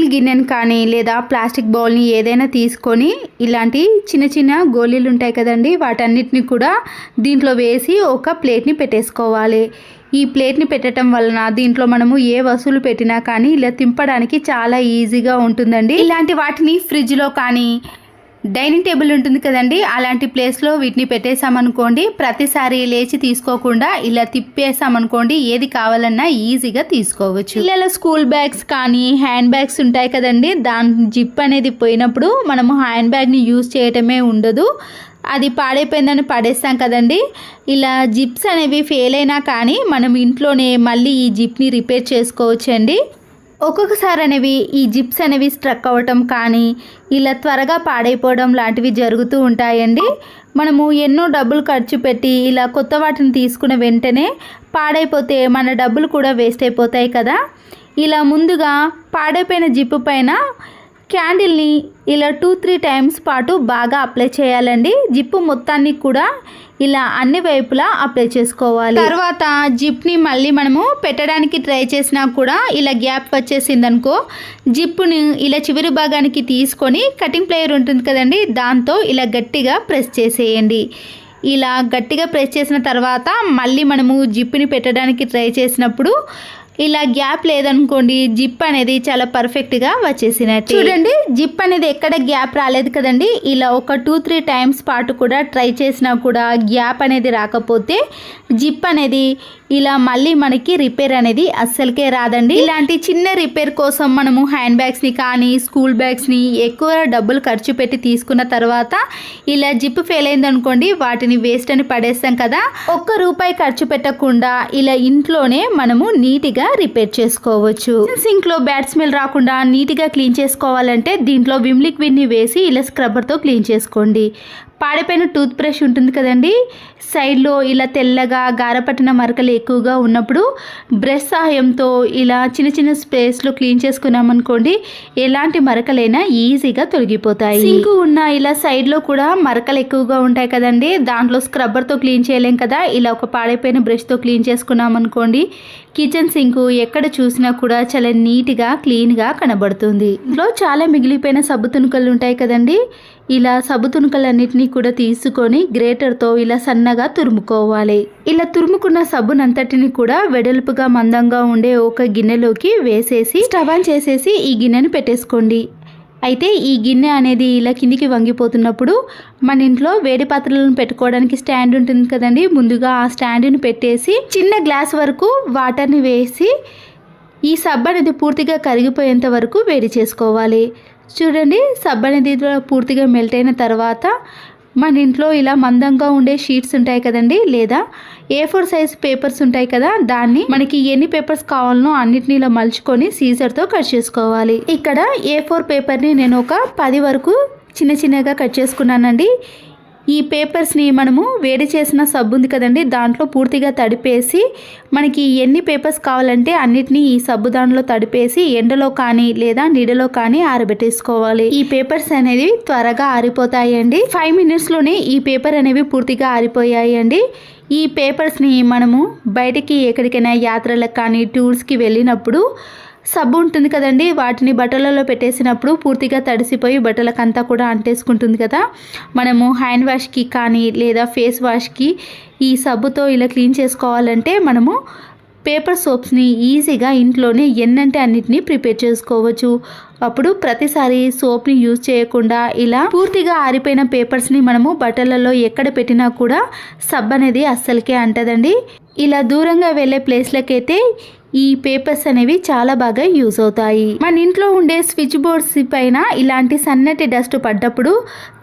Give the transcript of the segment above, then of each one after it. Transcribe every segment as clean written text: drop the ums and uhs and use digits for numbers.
Steel గిన్నెను కానీ లేదా ప్లాస్టిక్ బౌల్ని ఏదైనా తీసుకొని ఇలాంటి చిన్న చిన్న గోళీలు ఉంటాయి కదండి, వాటన్నిటిని కూడా దీంట్లో వేసి ఒక ప్లేట్ని పెట్టేసుకోవాలి. ఈ ప్లేట్ని పెట్టడం వలన దీంట్లో మనము ఏ వస్తువులు పెట్టినా కానీ ఇలా తింపడానికి చాలా ఈజీగా ఉంటుందండి. ఇలాంటి వాటిని ఫ్రిడ్జ్లో కానీ డైనింగ్ టేబుల్ ఉంటుంది కదండి, అలాంటి ప్లేస్లో వీటిని పెట్టేసామనుకోండి, ప్రతిసారి లేచి తీసుకోకుండా ఇలా తిప్పేసామనుకోండి, ఏది కావాలన్నా ఈజీగా తీసుకోవచ్చు. పిల్లల స్కూల్ బ్యాగ్స్ కానీ హ్యాండ్ బ్యాగ్స్ ఉంటాయి కదండి, దాని జిప్ అనేది పోయినప్పుడు మనము హ్యాండ్ బ్యాగ్ని యూజ్ చేయటమే ఉండదు, అది పాడైపోయిందని పడేస్తాం కదండి. ఇలా జిప్స్ అనేవి ఫెయిల్ అయినా కానీ మనం ఇంట్లోనే మళ్ళీ ఈ జిప్ని రిపేర్ చేసుకోవచ్చండి. ఒక్కొక్కసారి అనేవి ఈ జిప్స్ అనేవి స్ట్రక్ అవ్వటం కానీ ఇలా త్వరగా పాడైపోవడం లాంటివి జరుగుతూ ఉంటాయండి. మనము ఎన్నో డబ్బులు ఖర్చు పెట్టి ఇలా కొత్త వాటిని తీసుకున్న వెంటనే పాడైపోతే మన డబ్బులు కూడా వేస్ట్ అయిపోతాయి కదా. ఇలా ముందుగా పాడైపోయిన జిప్పు పైన క్యాండిల్ని ఇలా 2-3 టైమ్స్ పాటు బాగా అప్లై చేయాలండి. జిప్పు మొత్తాన్ని కూడా ఇలా అన్ని వైపులా అప్లై చేసుకోవాలి. తర్వాత జిప్ని మళ్ళీ మనము పెట్టడానికి ట్రై చేసినా కూడా ఇలా గ్యాప్ వచ్చేసిందనుకో, జిప్పుని ఇలా చివరి భాగానికి తీసుకొని కటింగ్ ప్లేయర్ ఉంటుంది కదండి, దాంతో ఇలా గట్టిగా ప్రెస్ చేసేయండి. ఇలా గట్టిగా ప్రెస్ చేసిన తర్వాత మళ్ళీ మనము జిప్ని పెట్టడానికి ట్రై చేసినప్పుడు ఇలా గ్యాప్ లేదనుకోండి, జిప్ అనేది చాలా పర్ఫెక్ట్గా వచ్చేసినట్టు. చూడండి, జిప్ అనేది ఎక్కడ గ్యాప్ రాలేదు కదండి. ఇలా ఒక 2-3 టైమ్స్ పాటు కూడా ట్రై చేసినా కూడా గ్యాప్ అనేది రాకపోతే జిప్ అనేది ఇలా మళ్ళీ మనకి రిపేర్ అనేది అస్సలకే రాదండి. ఇలాంటి చిన్న రిపేర్ కోసం మనము హ్యాండ్ బ్యాగ్స్ని కానీ స్కూల్ బ్యాగ్స్ని ఎక్కువ డబ్బులు ఖర్చు పెట్టి తీసుకున్న తర్వాత ఇలా జిప్ ఫెయిల్ అయిందనుకోండి, వాటిని వేస్ట్ అని పడేస్తాం కదా. ₹1 ఖర్చు పెట్టకుండా ఇలా ఇంట్లోనే మనము నీట్గా రిపేర్ చేసుకోవచ్చు. సింక్ లో బ్యాడ్ స్మెల్ రాకుండా నీట్గా క్లీన్ చేసుకోవాలంటే దీంట్లో విమ్ లిక్విడ్ ని వేసి ఇలా స్క్రబ్బర్ తో క్లీన్ చేసుకోండి. పాడిపోయిన టూత్ బ్రష్ ఉంటుంది కదండి, సైడ్లో ఇలా తెల్లగా గారపట్టిన మరకలు ఎక్కువగా ఉన్నప్పుడు బ్రష్ సహాయంతో ఇలా చిన్న చిన్న స్పేస్లో క్లీన్ చేసుకున్నామనుకోండి, ఎలాంటి మరకలైనా ఈజీగా తొలగిపోతాయి. సింక్ ఉన్న ఇలా సైడ్లో కూడా మరకలు ఎక్కువగా ఉంటాయి కదండి, దాంట్లో స్క్రబ్బర్తో క్లీన్ చేయలేం కదా, ఇలా ఒక పాడైపోయిన బ్రష్తో క్లీన్ చేసుకున్నామనుకోండి, కిచెన్ సింక్ ఎక్కడ చూసినా కూడా చాలా నీట్గా క్లీన్గా కనబడుతుంది. ఇంట్లో చాలా మిగిలిపోయిన సబ్బు తునుకలు ఉంటాయి కదండి, ఇలా సబ్బు తునుకలన్నిటినీ కూడా తీసుకొని గ్రేటర్తో ఇలా సన్నగా తురుముకోవాలి. ఇలా తురుముకున్న సబ్బునంతటిని కూడా వెడల్పుగా మందంగా ఉండే ఒక గిన్నెలోకి వేసేసి స్టవ్ ఆన్ చేసేసి ఈ గిన్నెను పెట్టేసుకోండి. అయితే ఈ గిన్నె అనేది ఇలా కిందికి వంగిపోతున్నప్పుడు మన ఇంట్లో వేడి పాత్రలను పెట్టుకోవడానికి స్టాండ్ ఉంటుంది కదండి, ముందుగా ఆ స్టాండ్ని పెట్టేసి చిన్న గ్లాస్ వరకు వాటర్ని వేసి ఈ సబ్బు అనేది పూర్తిగా కరిగిపోయేంత వరకు వేడి చేసుకోవాలి. చూడండి, సబ్బు అనేది పూర్తిగా మెల్ట్ అయిన తర్వాత మన ఇంట్లో ఇలా మందంగా ఉండే షీట్స్ ఉంటాయి కదండి, లేదా A4 సైజ్ పేపర్స్ ఉంటాయి కదా, దాన్ని మనకి ఎన్ని పేపర్స్ కావాలనో అన్నిటిని ఇలా మలుచుకొని సీజర్తో కట్ చేసుకోవాలి. ఇక్కడ A4 పేపర్ని నేను ఒక 10 వరకు చిన్న చిన్నగా కట్ చేసుకున్నానండి. ఈ పేపర్స్ని మనము వేడి చేసిన సబ్బు ఉంది కదండి, దాంట్లో పూర్తిగా తడిపేసి మనకి ఎన్ని పేపర్స్ కావాలంటే అన్నిటినీ ఈ సబ్బు దాంట్లో తడిపేసి ఎండలో కానీ లేదా నీడలో కానీ ఆరబెట్టేసుకోవాలి. ఈ పేపర్స్ అనేవి త్వరగా ఆరిపోతాయండి. 5 మినిట్స్లోనే ఈ పేపర్ అనేవి పూర్తిగా ఆరిపోయాయండి. ఈ పేపర్స్ని మనము బయటికి ఎక్కడికైనా యాత్రలకు కానీ టూర్స్కి వెళ్ళినప్పుడు సబ్బు ఉంటుంది కదండి, వాటిని బట్టలలో పెట్టేసినప్పుడు పూర్తిగా తడిసిపోయి బట్టలకంతా కూడా అంటేసుకుంటుంది కదా, మనము హ్యాండ్ వాష్కి కానీ లేదా ఫేస్ వాష్కి ఈ సబ్బుతో ఇలా క్లీన్ చేసుకోవాలంటే మనము పేపర్ సోప్స్ని ఈజీగా ఇంట్లోనే ఎన్నంటే అన్నిటినీ ప్రిపేర్ చేసుకోవచ్చు. అప్పుడు ప్రతిసారి సోప్ని యూజ్ చేయకుండా ఇలా పూర్తిగా ఆరిపోయిన పేపర్స్ని మనము బట్టలలో ఎక్కడ పెట్టినా కూడా సబ్బు అనేది అస్సలకే అంటదండి. ఇలా దూరంగా వెళ్ళే ప్లేస్లకైతే ఈ పేపర్స్ అనేవి చాలా బాగా యూజ్ అవుతాయి. మన ఇంట్లో ఉండే స్విచ్ బోర్డ్స్ పైన ఇలాంటి సన్నటి డస్ట్ పడ్డప్పుడు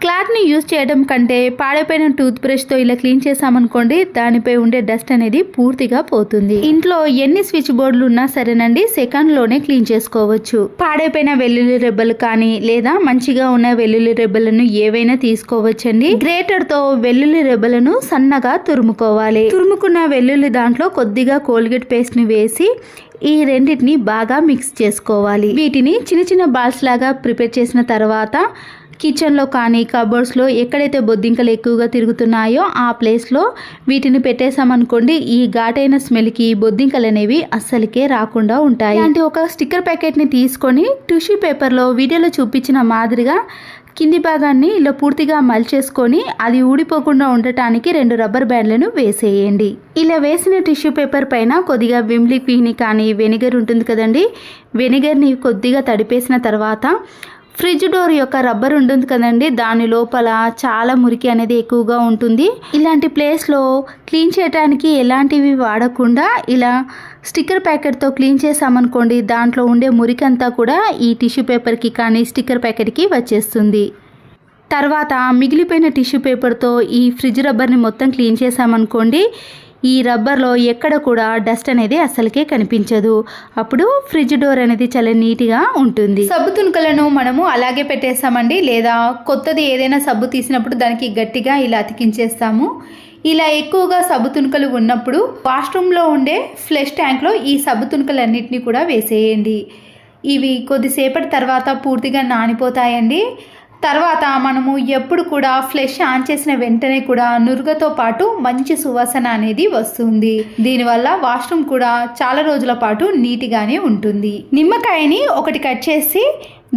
క్లాత్ని యూజ్ చేయడం కంటే పాడైపోయిన టూత్ బ్రష్తో ఇలా క్లీన్ చేసామనుకోండి, దానిపై ఉండే డస్ట్ అనేది పూర్తిగా పోతుంది. ఇంట్లో ఎన్ని స్విచ్ బోర్డులు ఉన్నా సరేనండి, సెకండ్లోనే క్లీన్ చేసుకోవచ్చు. పాడైపోయిన వెల్లుల్లి రెబ్బలు కానీ లేదా మంచిగా ఉన్న వెల్లుల్లి రెబ్బలను ఏవైనా తీసుకోవచ్చండి. గ్రేటర్తో వెల్లుల్లి రెబ్బలను సన్నగా తురుముకోవాలి. తురుముకున్న వెల్లుల్లి దాంట్లో కొద్దిగా కోల్గేట్ పేస్ట్ని వేసి ఈ రెండింటిని బాగా మిక్స్ చేసుకోవాలి. వీటిని చిన్న చిన్న బాల్స్ లాగా ప్రిపేర్ చేసిన తర్వాత కిచెన్లో కానీ కబోర్డ్స్లో ఎక్కడైతే బొద్దింకలు ఎక్కువగా తిరుగుతున్నాయో ఆ ప్లేస్లో వీటిని పెట్టేసామనుకోండి, ఈ ఘాటైన స్మెల్కి బొద్దింకలు అనేవి అస్సలకే రాకుండా ఉంటాయి. ఇలాంటి ఒక స్టిక్కర్ ప్యాకెట్ని తీసుకొని టిష్యూ పేపర్లో వీడియోలో చూపించిన మాదిరిగా కింది భాగాన్ని ఇలా పూర్తిగా మలిచేసుకొని అది ఊడిపోకుండా ఉండటానికి 2 రబ్బర్ బ్యాండ్లను వేసేయండి. ఇలా వేసిన టిష్యూ పేపర్ పైన కొద్దిగా విమ్ లిక్విడ్ని కానీ వెనిగర్ ఉంటుంది కదండి, వెనిగర్ని కొద్దిగా తడిపేసిన తర్వాత ఫ్రిడ్జ్ డోర్ యొక్క రబ్బర్ ఉంటుంది కదండి, దాని లోపల చాలా మురికి అనేది ఎక్కువగా ఉంటుంది. ఇలాంటి ప్లేస్లో క్లీన్ చేయడానికి ఎలాంటివి వాడకుండా ఇలా స్టిక్కర్ ప్యాకెట్తో క్లీన్ చేసామనుకోండి, దాంట్లో ఉండే మురికి అంతా కూడా ఈ టిష్యూ పేపర్కి కానీ స్టిక్కర్ ప్యాకెట్కి వచ్చేస్తుంది. తర్వాత మిగిలిపోయిన టిష్యూ పేపర్తో ఈ ఫ్రిడ్జ్ రబ్బర్ని మొత్తం క్లీన్ చేసామనుకోండి, ఈ రబ్బర్లో ఎక్కడ కూడా డస్ట్ అనేది అస్సలకే కనిపించదు. అప్పుడు ఫ్రిడ్జ్ డోర్ అనేది చాలా నీట్గా ఉంటుంది. సబ్బు తునుకలను మనము అలాగే పెట్టేస్తామండి, లేదా కొత్తది ఏదైనా సబ్బు తీసినప్పుడు దానికి గట్టిగా ఇలా అతికించేస్తాము. ఇలా ఎక్కువగా సబ్బు తునుకలు ఉన్నప్పుడు వాష్రూమ్లో ఉండే ఫ్లష్ ట్యాంక్లో ఈ సబ్బు తునుకలన్నింటినీ కూడా వేసేయండి. ఇవి కొద్దిసేపటి తర్వాత పూర్తిగా నానిపోతాయండి. తర్వాత మనము ఎప్పుడు కూడా ఫ్లష్ ఆన్ చేసిన వెంటనే కూడా నురుగతో పాటు మంచి సువాసన అనేది వస్తుంది. దీనివల్ల వాష్రూమ్ కూడా చాలా రోజుల పాటు నీట్గానే ఉంటుంది. నిమ్మకాయని ఒకటి కట్ చేసి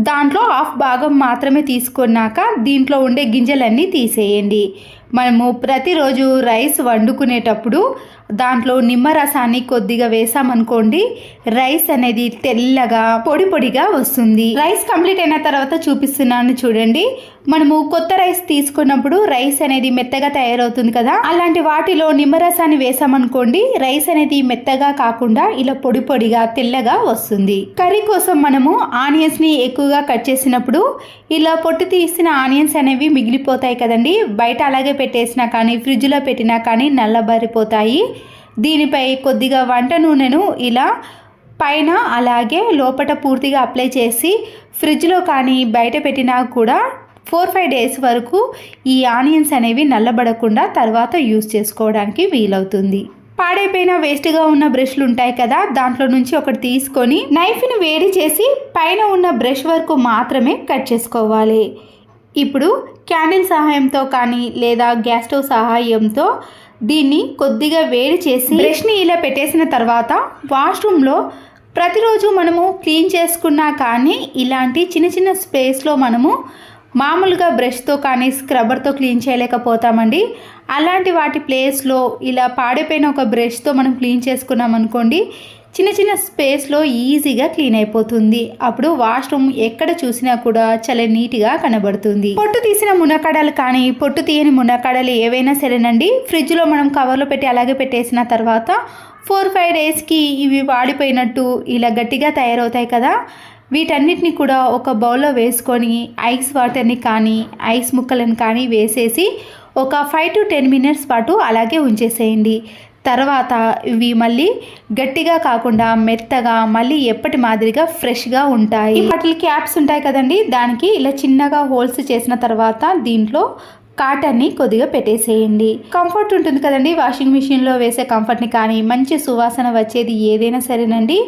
దాంట్లో హాఫ్ భాగం మాత్రమే తీసుకున్నాక దీంట్లో ఉండే గింజలన్నీ తీసేయండి. మనము ప్రతిరోజు రైస్ వండుకునేటప్పుడు దాంట్లో నిమ్మరసాన్ని కొద్దిగా వేసామనుకోండి, రైస్ అనేది తెల్లగా పొడి పొడిగా వస్తుంది. రైస్ కంప్లీట్ అయిన తర్వాత చూపిస్తున్నాను చూడండి. మనము కొత్త రైస్ తీసుకున్నప్పుడు రైస్ అనేది మెత్తగా తయారవుతుంది కదా, అలాంటి వాటిలో నిమ్మరసాన్ని వేసామనుకోండి, రైస్ అనేది మెత్తగా కాకుండా ఇలా పొడి పొడిగా తెల్లగా వస్తుంది. కర్రీ కోసం మనము ఆనియన్స్ని ఎక్కువగా కట్ చేసినప్పుడు ఇలా పొట్టు తీసిన ఆనియన్స్ అనేవి మిగిలిపోతాయి కదండి, బయట అలాగే పెట్టేసినా కానీ ఫ్రిడ్జ్లో పెట్టినా కానీ నల్లబారిపోతాయి. దీనిపై కొద్దిగా వంట నూనెను ఇలా పైన అలాగే లోపల పూర్తిగా అప్లై చేసి ఫ్రిడ్జ్లో కానీ బయట పెట్టినా కూడా 4-5 డేస్ వరకు ఈ ఆనియన్స్ అనేవి నల్లబడకుండా తర్వాత యూస్ చేసుకోవడానికి వీలవుతుంది. పాడైపోయిన వేస్ట్గా ఉన్న బ్రష్లు ఉంటాయి కదా, దాంట్లో నుంచి ఒకటి తీసుకొని నైఫ్ని వేడి చేసి పైన ఉన్న బ్రష్ వరకు మాత్రమే కట్ చేసుకోవాలి. ఇప్పుడు క్యాండిల్ సహాయంతో కానీ లేదా గ్యాస్ స్టవ్ సహాయంతో దీన్ని కొద్దిగా వేడి చేసి బ్రష్ని ఇలా పెట్టేసిన తర్వాత వాష్రూమ్లో ప్రతిరోజు మనము క్లీన్ చేసుకున్నా కానీ ఇలాంటి చిన్న చిన్న స్పేస్లో మనము మామూలుగా బ్రష్తో కానీ స్క్రబ్బర్తో క్లీన్ చేయలేకపోతామండి. అలాంటి వాటి ప్లేస్లో ఇలా పాడైపోయిన ఒక బ్రష్తో మనం క్లీన్ చేసుకున్నాం అనుకోండి, చిన్న చిన్న స్పేస్లో ఈజీగా క్లీన్ అయిపోతుంది. అప్పుడు వాష్రూమ్ ఎక్కడ చూసినా కూడా చాలా నీట్గా కనబడుతుంది. పొట్టు తీసిన మునక్కాడలు కానీ పొట్టు తీయని మునక్కాడలు ఏవైనా సరేనండి, ఫ్రిడ్జ్లో మనం కవర్లో పెట్టి అలాగే పెట్టేసిన తర్వాత 4-5 డేస్కి ఇవి వాడిపోయినట్టు ఇలా గట్టిగా తయారవుతాయి కదా, వీటన్నిటిని కూడా ఒక బౌల్లో వేసుకొని ఐస్ వాటర్ని కానీ ఐస్ ముక్కలను కానీ వేసేసి ఒక 5 to 10 మినిట్స్ పాటు అలాగే ఉంచేసేయండి. తర్వాత ఇవి మళ్ళీ గట్టిగా కాకుండా మెత్తగా మళ్ళీ ఎప్పటి మాదిరిగా ఫ్రెష్గా ఉంటాయి. వాటి క్యాప్స్ ఉంటాయి కదండి, దానికి ఇలా చిన్నగా హోల్స్ చేసిన తర్వాత దీంట్లో కాటన్ని కొద్దిగా పెట్టేసేయండి. కంఫర్ట్ ఉంటుంది కదండి, వాషింగ్ మిషన్లో వేసే కంఫర్ట్ని కానీ మంచి సువాసన వచ్చేది ఏదైనా సరేనండి,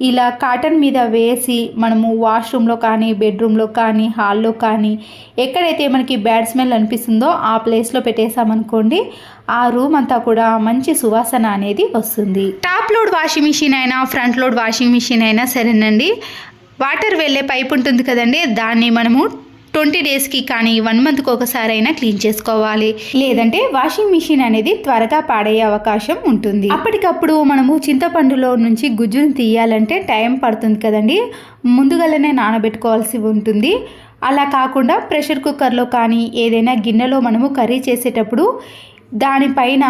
ఇలా కాటన్ మీద వేసి మనము వాష్రూమ్లో కానీ బెడ్రూమ్లో కానీ హాల్లో కానీ ఎక్కడైతే మనకి బ్యాడ్ స్మెల్ అనిపిస్తుందో ఆ ప్లేస్లో పెట్టేసామనుకోండి, ఆ రూమ్ అంతా కూడా మంచి సువాసన అనేది వస్తుంది. టాప్ లోడ్ వాషింగ్ మిషన్ అయినా ఫ్రంట్ లోడ్ వాషింగ్ మిషన్ అయినా సరేనండి, వాటర్ వెళ్ళే పైప్ ఉంటుంది కదండి, దాన్ని మనము 20 డేస్కి కానీ 1 మంత్కి ఒకసారి అయినా క్లీన్ చేసుకోవాలి. లేదంటే వాషింగ్ మిషన్ అనేది త్వరగా పాడయ్యే అవకాశం ఉంటుంది. అప్పటికప్పుడు మనము చింతపండులో నుంచి గుజ్జును తీయాలంటే టైం పడుతుంది కదండి, ముందుగానే నానబెట్టుకోవాల్సి ఉంటుంది. అలా కాకుండా ప్రెషర్ కుక్కర్లో కానీ ఏదైనా గిన్నెలో మనము కర్రీ చేసేటప్పుడు దానిపైన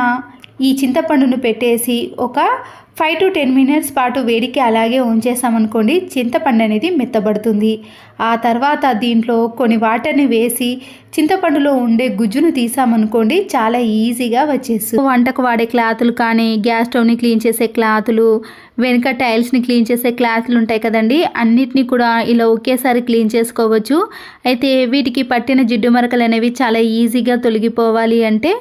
ఈ చింతపండును పెట్టేసి ఒక 5 to 10 మినిట్స్ పాటు వేడికి అలాగే ఉంచేసామనుకోండి, చింతపండు అనేది మెత్తబడుతుంది. ఆ తర్వాత దీంట్లో కొన్ని వాటర్ని వేసి చింతపండులో ఉండే గుజ్జును తీసామనుకోండి, చాలా ఈజీగా వచ్చేస్తుంది. వంటకు వాడే క్లాతులు కానీ గ్యాస్ స్టవ్ని క్లీన్ చేసే క్లాతులు, వెనుక టైల్స్ని క్లీన్ చేసే క్లాతులు ఉంటాయి కదండి, అన్నిటినీ కూడా ఇలా ఒకేసారి క్లీన్ చేసుకోవచ్చు. అయితే వీటికి పట్టిన జిడ్డు మరకలు అనేవి చాలా ఈజీగా తొలగిపోవాలి అంటే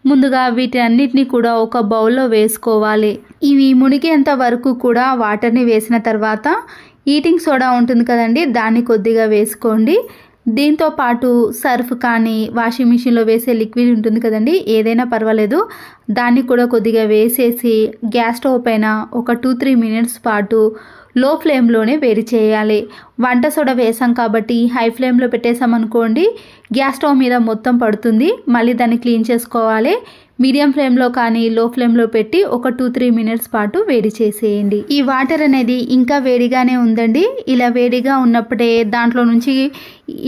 ముందుగా వీటన్నిటిని కూడా ఒక బౌల్లో వేసుకోవాలి. ఇవి మునిగేంత వరకు కూడా వాటర్ని వేసిన తర్వాత ఈటింగ్ సోడా ఉంటుంది కదండి, దాన్ని కొద్దిగా వేసుకోండి. దీంతో పాటు సర్ఫ్ కానీ వాషింగ్ మిషన్లో వేసే లిక్విడ్ ఉంటుంది కదండి, ఏదైనా పర్వాలేదు, దాన్ని కూడా కొద్దిగా వేసేసి గ్యాస్ స్టవ్ పైన ఒక 2-3 మినిట్స్ పాటు లో ఫ్లేమ్లోనే వేడి చేయాలి. వంట సోడా వేసాం కాబట్టి హై ఫ్లేమ్లో పెట్టేసామనుకోండి గ్యాస్ స్టవ్ మీద మొత్తం పడుతుంది. మళ్ళీ దాన్ని క్లీన్ చేసుకోవాలి. మీడియం ఫ్లేమ్లో కానీ లో ఫ్లేమ్లో పెట్టి ఒక 2-3 మినిట్స్ పాటు వేడి చేసేయండి. ఈ వాటర్ అనేది ఇంకా వేడిగానే ఉందండి. ఇలా వేడిగా ఉన్నప్పుడే దాంట్లో నుంచి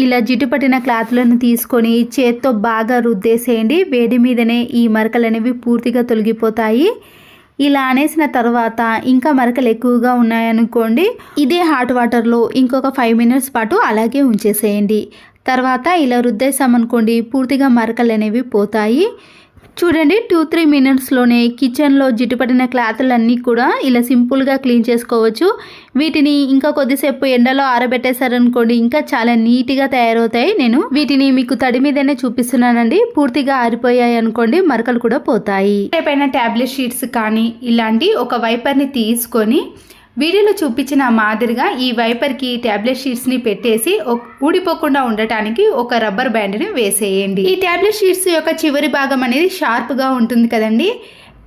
ఇలా జిడ్డు పట్టిన క్లాత్లను తీసుకొని చేత్తో బాగా రుద్దేసేయండి. వేడి మీదనే ఈ మరకలు అనేవి పూర్తిగా తొలగిపోతాయి. ఇలా అనేసిన తర్వాత ఇంకా మరకలు ఎక్కువగా ఉన్నాయనుకోండి ఇదే హాట్ వాటర్లో ఇంకొక 5 మినిట్స్ పాటు అలాగే ఉంచేసేయండి. తర్వాత ఇలా రుద్దేసామనుకోండి పూర్తిగా మరకలు అనేవి పోతాయి. చూడండి 2-3 మినిట్స్లోనే కిచెన్లో జిడ్డుపట్టిన క్లాతులన్నీ కూడా ఇలా సింపుల్గా క్లీన్ చేసుకోవచ్చు. వీటిని ఇంకా కొద్దిసేపు ఎండలో ఆరబెట్టేశారనుకోండి ఇంకా చాలా నీట్గా తయారవుతాయి. నేను వీటిని మీకు తడి మీదనే చూపిస్తున్నానండి. పూర్తిగా ఆరిపోయాయి అనుకోండి మరకలు కూడా పోతాయి. పైన ట్యాబ్లెట్ షీట్స్ కానీ ఇలాంటి ఒక వైపర్ని తీసుకొని వీడియోలో చూపించిన మాదిరిగా ఈ వైపర్కి ట్యాబ్లెట్ షీట్స్ని పెట్టేసి ఊడిపోకుండా ఉండటానికి ఒక రబ్బర్ బ్యాండ్ని వేసేయండి. ఈ ట్యాబ్లెట్ షీట్స్ యొక్క చివరి భాగం అనేది షార్ప్గా ఉంటుంది కదండి.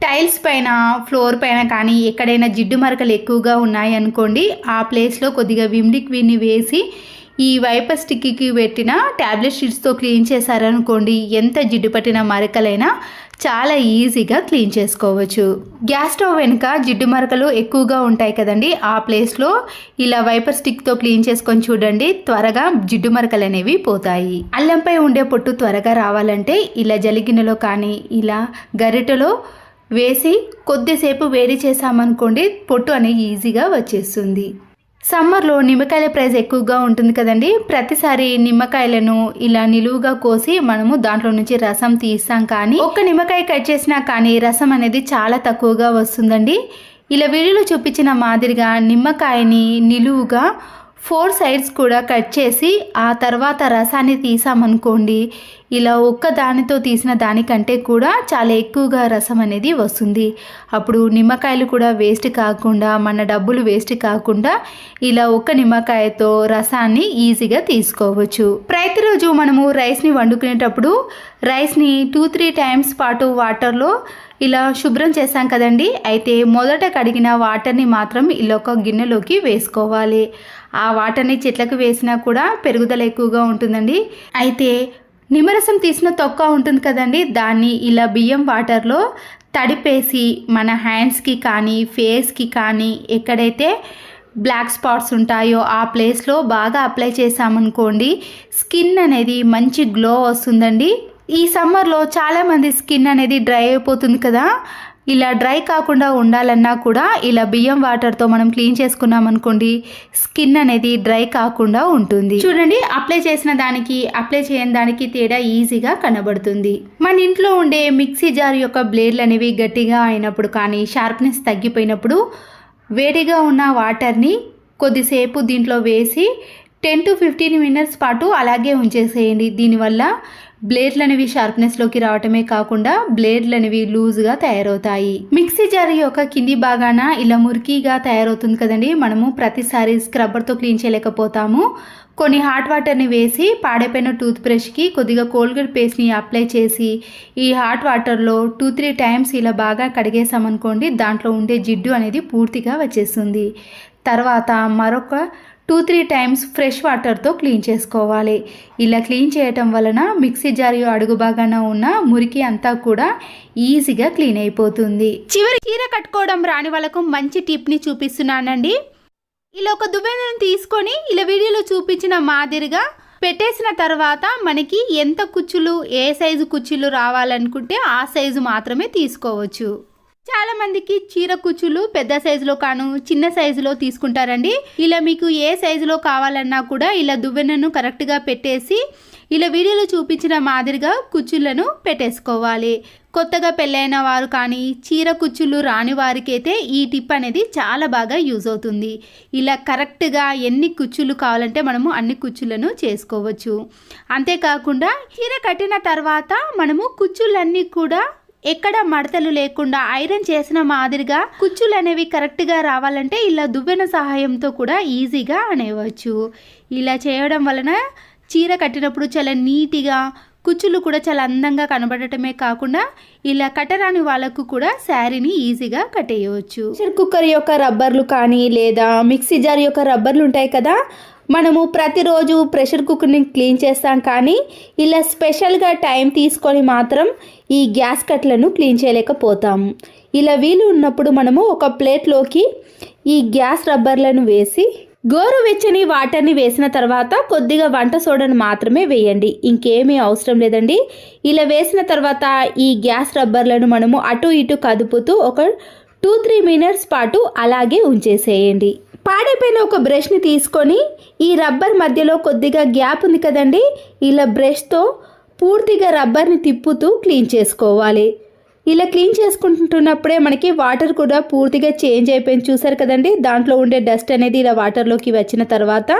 టైల్స్ పైన ఫ్లోర్ పైన కానీ ఎక్కడైనా జిడ్డు మరకలు ఎక్కువగా ఉన్నాయి అనుకోండి ఆ ప్లేస్లో కొద్దిగా విమ్ లిక్విడ్ని వేసి ఈ వైపర్ స్టిక్కి పెట్టిన ట్యాబ్లెట్ షీట్స్తో క్లీన్ చేశారనుకోండి ఎంత జిడ్డు పట్టిన మరకలైనా చాలా ఈజీగా క్లీన్ చేసుకోవచ్చు. గ్యాస్ స్టవ్ వెనుక జిడ్డు మరకలు ఎక్కువగా ఉంటాయి కదండి, ఆ ప్లేస్లో ఇలా వైపర్ స్టిక్తో క్లీన్ చేసుకొని చూడండి త్వరగా జిడ్డు మరకలు అనేవి పోతాయి. అల్లంపై ఉండే పొట్టు త్వరగా రావాలంటే ఇలా జలిగిన్నెలో కానీ ఇలా గరిటెలో వేసి కొద్దిసేపు వేడి చేసామనుకోండి పొట్టు అనేది ఈజీగా వచ్చేస్తుంది. సమ్మర్లో నిమ్మకాయల ప్రైస్ ఎక్కువగా ఉంటుంది కదండి. ప్రతిసారి నిమ్మకాయలను ఇలా నిలువుగా కోసి మనము దాంట్లో నుంచి రసం తీస్తాం, కానీ ఒక్క నిమ్మకాయ కట్ చేసినా కానీ రసం అనేది చాలా తక్కువగా వస్తుందండి. ఇలా వీడియోలో చూపించిన మాదిరిగా నిమ్మకాయని నిలువుగా 4 సైడ్స్ కూడా కట్ చేసి ఆ తర్వాత రసాన్ని తీసామనుకోండి ఇలా ఒక్క దానితో తీసిన దానికంటే కూడా చాలా ఎక్కువగా రసం అనేది వస్తుంది. అప్పుడు నిమ్మకాయలు కూడా వేస్ట్ కాకుండా మన డబ్బులు వేస్ట్ కాకుండా ఇలా ఒక్క నిమ్మకాయతో రసాన్ని ఈజీగా తీసుకోవచ్చు. ప్రతిరోజు మనము రైస్ని వండుకునేటప్పుడు రైస్ని 2-3 టైమ్స్ పాటు వాటర్లో ఇలా శుభ్రం చేస్తాం కదండి. అయితే మొదట కడిగిన వాటర్ని మాత్రం ఇలా ఒక గిన్నెలోకి వేసుకోవాలి. ఆ వాటర్ని చెట్లకు వేసినా కూడా పెరుగుదల ఎక్కువగా ఉంటుందండి. అయితే నిమ్మరసం తీసిన తొక్క ఉంటుంది కదండి, దాన్ని ఇలా బియ్యం వాటర్లో తడిపేసి మన హ్యాండ్స్కి కానీ ఫేస్కి కానీ ఎక్కడైతే బ్లాక్ స్పాట్స్ ఉంటాయో ఆ ప్లేస్లో బాగా అప్లై చేసామనుకోండి స్కిన్ అనేది మంచి గ్లో వస్తుందండి. ఈ సమ్మర్లో చాలామంది స్కిన్ అనేది డ్రై అయిపోతుంది కదా, ఇలా డ్రై కాకుండా ఉండాలన్నా కూడా ఇలా బియ్యం వాటర్తో మనం క్లీన్ చేసుకున్నాం అనుకోండి స్కిన్ అనేది డ్రై కాకుండా ఉంటుంది. చూడండి అప్లై చేసిన దానికి అప్లై చేయని దానికి తేడా ఈజీగా కనబడుతుంది. మన ఇంట్లో ఉండే మిక్సీ జార్ యొక్క బ్లేడ్లు అనేవి గట్టిగా అయినప్పుడు కానీ షార్ప్నెస్ తగ్గిపోయినప్పుడు వేడిగా ఉన్న వాటర్ని కొద్దిసేపు దీంట్లో వేసి 10-15 మినిట్స్ పాటు అలాగే ఉంచేసేయండి. దీనివల్ల బ్లేడ్లు అనేవి షార్ప్నెస్లోకి రావటమే కాకుండా బ్లేడ్లు అనేవి లూజ్గా తయారవుతాయి. మిక్సీ జార్ యొక్క కింది భాగాన ఇలా మురికిగా తయారవుతుంది కదండి, మనము ప్రతిసారి స్క్రబ్బర్తో క్లీన్ చేయలేకపోతాము. కొన్ని హాట్ వాటర్ని వేసి పాడైపోయిన టూత్ బ్రష్కి కొద్దిగా కోల్గేట్ పేస్ట్ని అప్లై చేసి ఈ హాట్ వాటర్లో 2-3 టైమ్స్ ఇలా బాగా కడిగేసామనుకోండి దాంట్లో ఉండే జిడ్డు అనేది పూర్తిగా వచ్చేస్తుంది. తర్వాత మరొక 2-3 టైమ్స్ ఫ్రెష్ వాటర్తో క్లీన్ చేసుకోవాలి. ఇలా క్లీన్ చేయటం వలన మిక్సీ జార్ అడుగు భాగాన ఉన్న మురికి అంతా కూడా ఈజీగా క్లీన్ అయిపోతుంది. చివరి చీర కట్టుకోవడం రాని వాళ్ళకు మంచి టిప్ని చూపిస్తున్నానండి. ఇలా ఒక దువ్వెనను తీసుకొని ఇలా వీడియోలో చూపించిన మాదిరిగా పెట్టేసిన తర్వాత మనకి ఎంత కుచ్చులు ఏ సైజు కుచ్చులు రావాలనుకుంటే ఆ సైజు మాత్రమే తీసుకోవచ్చు. చాలామందికి చీర కుచ్చులు పెద్ద సైజులో కాను చిన్న సైజులో తీసుకుంటారండి. ఇలా మీకు ఏ సైజులో కావాలన్నా కూడా ఇలా దువ్వెనను కరెక్ట్గా పెట్టేసి ఇలా వీడియోలో చూపించిన మాదిరిగా కుచ్చులను పెట్టేసుకోవాలి. కొత్తగా పెళ్ళైన వారు కానీ చీర కుచ్చులు రాని వారికి అయితే ఈ టిప్ అనేది చాలా బాగా యూజ్ అవుతుంది. ఇలా కరెక్ట్గా ఎన్ని కుచ్చులు కావాలంటే మనము అన్ని కుచ్చులను చేసుకోవచ్చు. అంతేకాకుండా చీర కట్టిన తర్వాత మనము కుచ్చులన్నీ కూడా ఎక్కడ మడతలు లేకుండా ఐరన్ చేసిన మాదిరిగా కుచ్చులు అనేవి కరెక్ట్గా రావాలంటే ఇలా దువ్వెన సహాయంతో కూడా ఈజీగా అనేవచ్చు. ఇలా చేయడం వలన చీర కట్టినప్పుడు చాలా నీట్గా కుచ్చులు కూడా చాలా అందంగా కనబడటమే కాకుండా ఇలా కట్టరాని వాళ్ళకు కూడా శారీని ఈజీగా కట్టేయవచ్చు. ప్రెషర్ కుక్కర్ యొక్క రబ్బర్లు కానీ లేదా మిక్సీ జార్ యొక్క రబ్బర్లు ఉంటాయి కదా, మనము ప్రతిరోజు ప్రెషర్ కుక్కర్ని క్లీన్ చేస్తాం, కానీ ఇలా స్పెషల్గా టైం తీసుకొని మాత్రం ఈ గ్యాస్ కట్లను క్లీన్ చేయలేకపోతాము. ఇలా వీలు ఉన్నప్పుడు మనము ఒక ప్లేట్లోకి ఈ గ్యాస్ రబ్బర్లను వేసి గోరువెచ్చని వాటర్ని వేసిన తర్వాత కొద్దిగా వంట సోడాను మాత్రమే వేయండి, ఇంకేమీ అవసరం లేదండి. ఇలా వేసిన తర్వాత ఈ గ్యాస్ రబ్బర్లను మనము అటు ఇటు కదుపుతూ ఒక 2-3 మినిట్స్ పాటు అలాగే ఉంచేసేయండి. పాడైపోయిన ఒక బ్రష్ని తీసుకొని ఈ రబ్బర్ మధ్యలో కొద్దిగా గ్యాప్ ఉంది కదండి, ఇలా బ్రష్తో పూర్తిగా రబ్బర్ని తిప్పుతూ క్లీన్ చేసుకోవాలి. ఇలా క్లీన్ చేసుకుంటున్నప్పుడే మనకి వాటర్ కూడా పూర్తిగా చేంజ్ అయిపోయింది, చూసారు కదండి. దాంట్లో ఉండే డస్ట్ అనేది ఇలా వాటర్లోకి వచ్చిన తర్వాత